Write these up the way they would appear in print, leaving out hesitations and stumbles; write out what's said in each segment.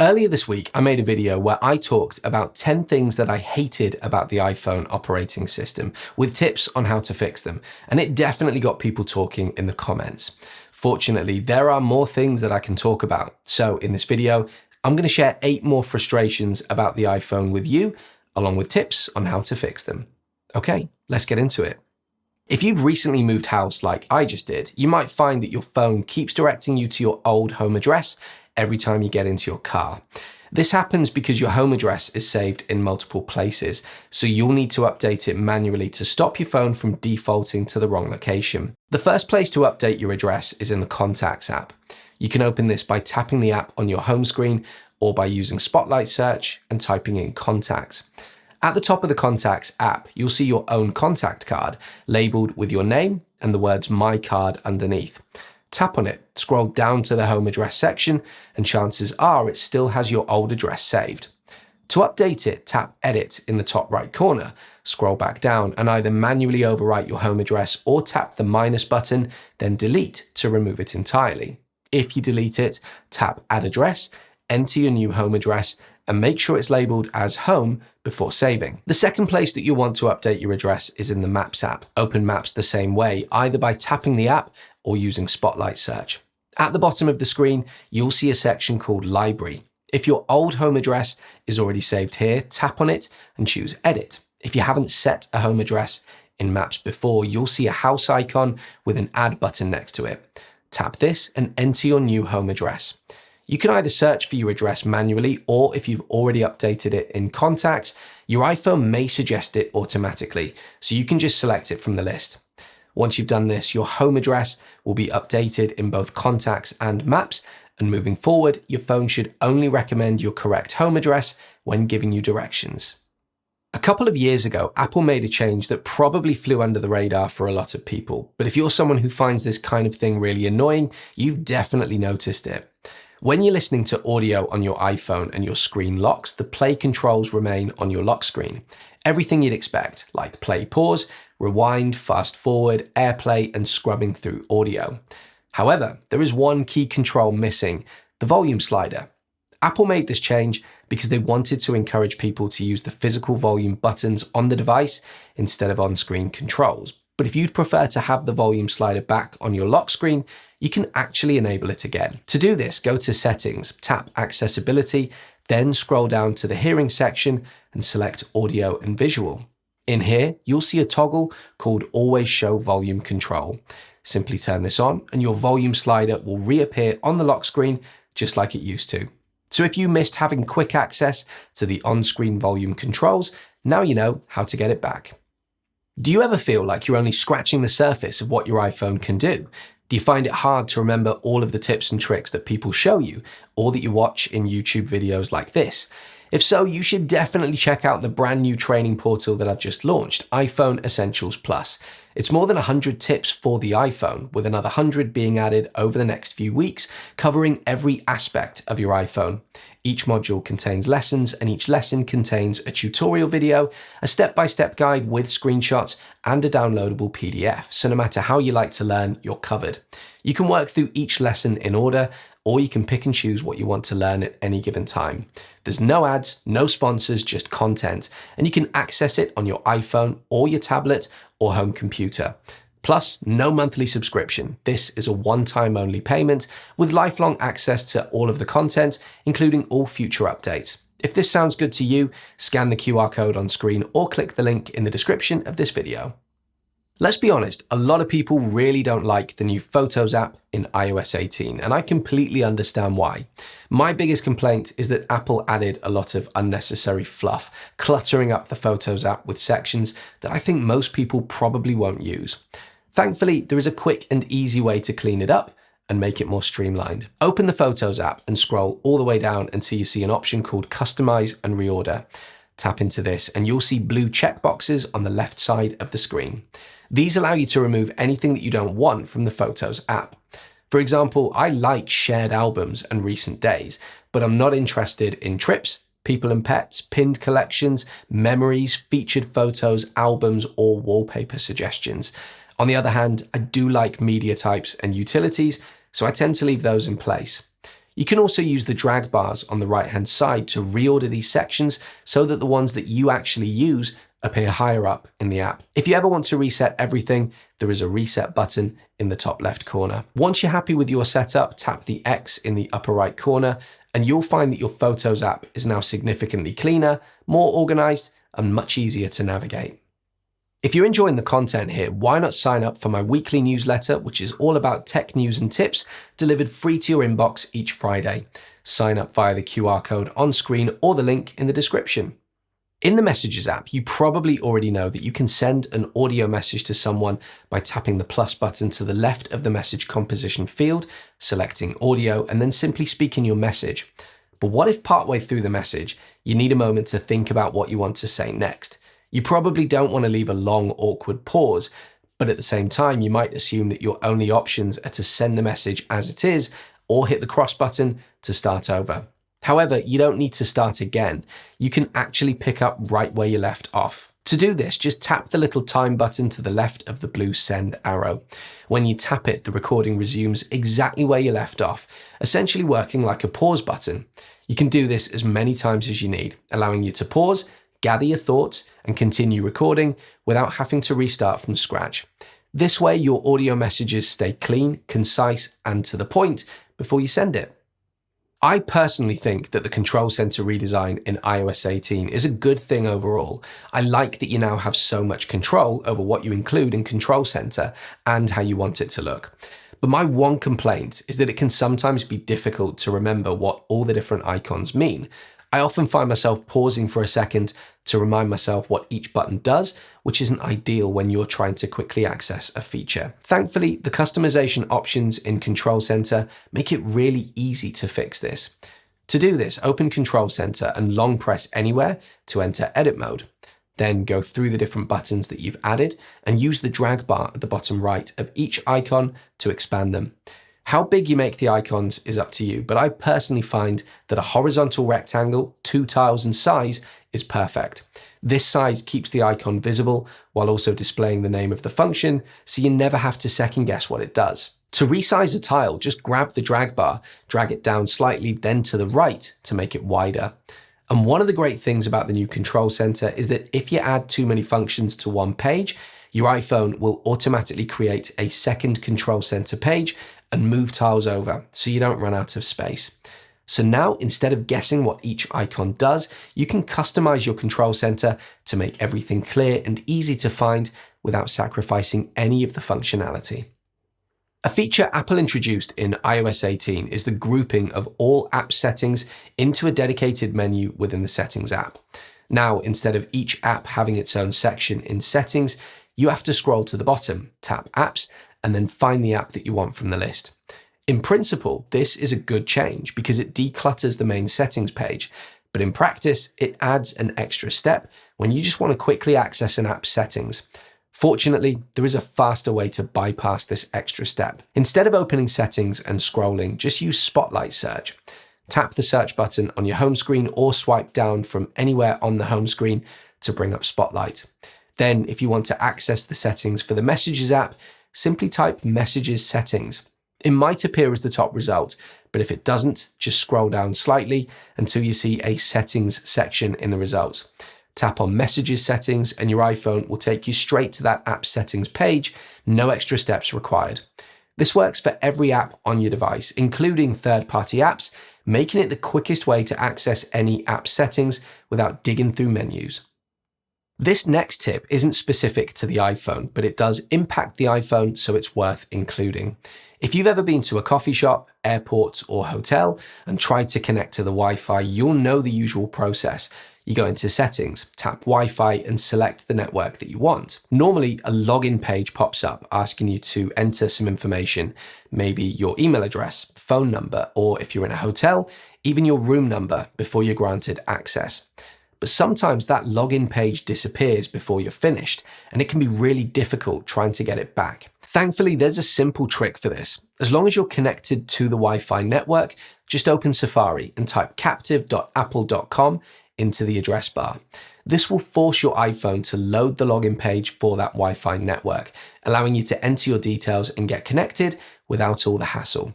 Earlier this week, I made a video where I talked about 10 things that I hated about the iPhone operating system, with tips on how to fix them, and it definitely got people talking in the comments. Fortunately, there are more things that I can talk about, so in this video, I'm going to share 8 more frustrations about the iPhone with you, along with tips on how to fix them. Okay, let's get into it. If you've recently moved house like I just did, you might find that your phone keeps directing you to your old home address every time you get into your car. This happens because your home address is saved in multiple places, so you'll need to update it manually to stop your phone from defaulting to the wrong location. The first place to update your address is in the Contacts app. You can open this by tapping the app on your home screen or by using Spotlight Search and typing in Contacts. At the top of the Contacts app, you'll see your own contact card labeled with your name and the words My Card underneath. Tap on it, scroll down to the home address section, and chances are it still has your old address saved. To update it, tap Edit in the top right corner, scroll back down and either manually overwrite your home address or tap the minus button, then delete to remove it entirely. If you delete it, tap Add Address, enter your new home address, and make sure it's labeled as home before saving. The second place that you'll want to update your address is in the Maps app. Open Maps the same way, either by tapping the app or using Spotlight Search. At the bottom of the screen, you'll see a section called Library. If your old home address is already saved here, tap on it and choose Edit. If you haven't set a home address in Maps before, you'll see a house icon with an Add button next to it. Tap this and enter your new home address. You can either search for your address manually, or if you've already updated it in Contacts, your iPhone may suggest it automatically, so you can just select it from the list. Once you've done this, your home address will be updated in both Contacts and Maps, and moving forward, your phone should only recommend your correct home address when giving you directions. A couple of years ago, Apple made a change that probably flew under the radar for a lot of people, but if you're someone who finds this kind of thing really annoying, you've definitely noticed it. When you're listening to audio on your iPhone and your screen locks, the play controls remain on your lock screen. Everything you'd expect, like play, pause, rewind, fast forward, AirPlay, and scrubbing through audio. However, there is one key control missing, the volume slider. Apple made this change because they wanted to encourage people to use the physical volume buttons on the device instead of on-screen controls. But if you'd prefer to have the volume slider back on your lock screen, you can actually enable it again. To do this, go to Settings, tap Accessibility, then scroll down to the Hearing section and select Audio and Visual. In here, you'll see a toggle called Always Show Volume Control. Simply turn this on and your volume slider will reappear on the lock screen just like it used to. So if you missed having quick access to the on-screen volume controls, now you know how to get it back. Do you ever feel like you're only scratching the surface of what your iPhone can do? Do you find it hard to remember all of the tips and tricks that people show you, or that you watch in YouTube videos like this? If so, you should definitely check out the brand new training portal that I've just launched, iPhone Essentials Plus. It's more than 100 tips for the iPhone, with another 100 being added over the next few weeks, covering every aspect of your iPhone. Each module contains lessons, and each lesson contains a tutorial video, a step-by-step guide with screenshots, and a downloadable PDF. So no matter how you like to learn, you're covered. You can work through each lesson in order, or you can pick and choose what you want to learn at any given time. There's no ads, no sponsors, just content, and you can access it on your iPhone or your tablet or home computer. Plus, no monthly subscription. This is a one-time only payment with lifelong access to all of the content, including all future updates. If this sounds good to you, scan the QR code on screen or click the link in the description of this video. Let's be honest, a lot of people really don't like the new Photos app in iOS 18, and I completely understand why. My biggest complaint is that Apple added a lot of unnecessary fluff, cluttering up the Photos app with sections that I think most people probably won't use. Thankfully, there is a quick and easy way to clean it up and make it more streamlined. Open the Photos app and scroll all the way down until you see an option called Customize and Reorder. Tap into this and you'll see blue checkboxes on the left side of the screen. These allow you to remove anything that you don't want from the Photos app. For example, I like shared albums and recent days, but I'm not interested in trips, people and pets, pinned collections, memories, featured photos, albums, or wallpaper suggestions. On the other hand, I do like media types and utilities, so I tend to leave those in place. You can also use the drag bars on the right-hand side to reorder these sections so that the ones that you actually use appear higher up in the app. If you ever want to reset everything, there is a reset button in the top left corner. Once you're happy with your setup, tap the X in the upper right corner, and you'll find that your Photos app is now significantly cleaner, more organized, and much easier to navigate. If you're enjoying the content here, why not sign up for my weekly newsletter, which is all about tech news and tips delivered free to your inbox each Friday. Sign up via the QR code on screen or the link in the description. In the Messages app, you probably already know that you can send an audio message to someone by tapping the plus button to the left of the message composition field, selecting audio, and then simply speaking your message. But what if partway through the message, you need a moment to think about what you want to say next? You probably don't want to leave a long, awkward pause, but at the same time, you might assume that your only options are to send the message as it is or hit the cross button to start over. However, you don't need to start again. You can actually pick up right where you left off. To do this, just tap the little time button to the left of the blue send arrow. When you tap it, the recording resumes exactly where you left off, essentially working like a pause button. You can do this as many times as you need, allowing you to pause, gather your thoughts, and continue recording without having to restart from scratch. This way, your audio messages stay clean, concise, and to the point before you send it. I personally think that the Control Center redesign in iOS 18 is a good thing overall. I like that you now have so much control over what you include in Control Center and how you want it to look. But my one complaint is that it can sometimes be difficult to remember what all the different icons mean. I often find myself pausing for a second to remind myself what each button does, which isn't ideal when you're trying to quickly access a feature. Thankfully, the customization options in Control Center make it really easy to fix this. To do this, open Control Center and long press anywhere to enter edit mode. Then go through the different buttons that you've added and use the drag bar at the bottom right of each icon to expand them. How big you make the icons is up to you, but I personally find that a horizontal rectangle, 2 tiles in size, is perfect. This size keeps the icon visible while also displaying the name of the function, so you never have to second guess what it does. To resize a tile, just grab the drag bar, drag it down slightly, then to the right to make it wider. And one of the great things about the new Control Center is that if you add too many functions to one page, your iPhone will automatically create a second Control Center page and move tiles over so you don't run out of space. So now, instead of guessing what each icon does, you can customize your Control Center to make everything clear and easy to find without sacrificing any of the functionality. A feature Apple introduced in iOS 18 is the grouping of all app settings into a dedicated menu within the Settings app. Now, instead of each app having its own section in Settings, you have to scroll to the bottom, tap Apps, and then find the app that you want from the list. In principle, this is a good change because it declutters the main settings page, but in practice, it adds an extra step when you just want to quickly access an app's settings. Fortunately, there is a faster way to bypass this extra step. Instead of opening settings and scrolling, just use Spotlight Search. Tap the search button on your home screen or swipe down from anywhere on the home screen to bring up Spotlight. Then, if you want to access the settings for the Messages app, simply type Messages Settings. It might appear as the top result, but if it doesn't, just scroll down slightly until you see a Settings section in the results. Tap on Messages Settings and your iPhone will take you straight to that app settings page, no extra steps required. This works for every app on your device, including third-party apps, making it the quickest way to access any app settings without digging through menus. This next tip isn't specific to the iPhone, but it does impact the iPhone, so it's worth including. If you've ever been to a coffee shop, airport, or hotel and tried to connect to the Wi-Fi, you'll know the usual process. You go into Settings, tap Wi-Fi, and select the network that you want. Normally, a login page pops up asking you to enter some information, maybe your email address, phone number, or if you're in a hotel, even your room number before you're granted access. But sometimes that login page disappears before you're finished, and it can be really difficult trying to get it back. Thankfully, there's a simple trick for this. As long as you're connected to the Wi-Fi network, just open Safari and type captive.apple.com into the address bar. This will force your iPhone to load the login page for that Wi-Fi network, allowing you to enter your details and get connected without all the hassle.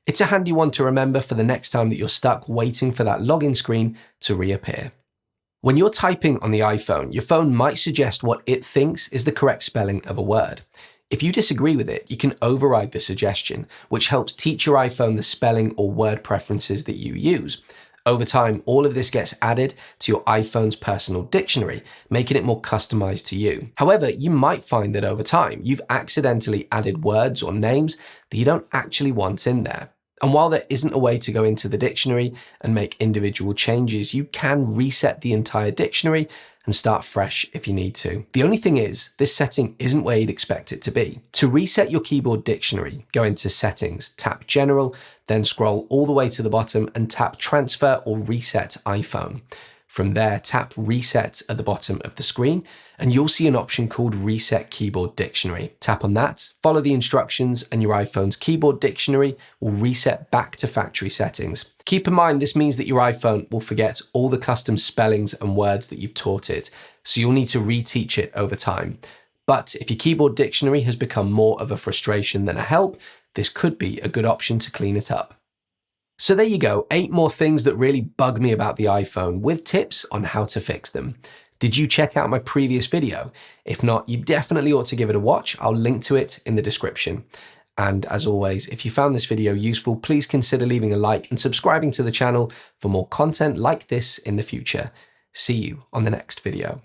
It's a handy one to remember for the next time that you're stuck waiting for that login screen to reappear. When you're typing on the iPhone, your phone might suggest what it thinks is the correct spelling of a word. If you disagree with it, you can override the suggestion, which helps teach your iPhone the spelling or word preferences that you use. Over time, all of this gets added to your iPhone's personal dictionary, making it more customized to you. However, you might find that over time, you've accidentally added words or names that you don't actually want in there. And while there isn't a way to go into the dictionary and make individual changes, you can reset the entire dictionary and start fresh if you need to. The only thing is, this setting isn't where you'd expect it to be. To reset your keyboard dictionary, go into Settings, tap General, then scroll all the way to the bottom and tap Transfer or Reset iPhone. From there, tap Reset at the bottom of the screen, and you'll see an option called Reset Keyboard Dictionary. Tap on that, follow the instructions, and your iPhone's keyboard dictionary will reset back to factory settings. Keep in mind, this means that your iPhone will forget all the custom spellings and words that you've taught it, so you'll need to reteach it over time. But if your keyboard dictionary has become more of a frustration than a help, this could be a good option to clean it up. So there you go, 8 more things that really bug me about the iPhone with tips on how to fix them. Did you check out my previous video? If not, you definitely ought to give it a watch. I'll link to it in the description. And as always, if you found this video useful, please consider leaving a like and subscribing to the channel for more content like this in the future. See you on the next video.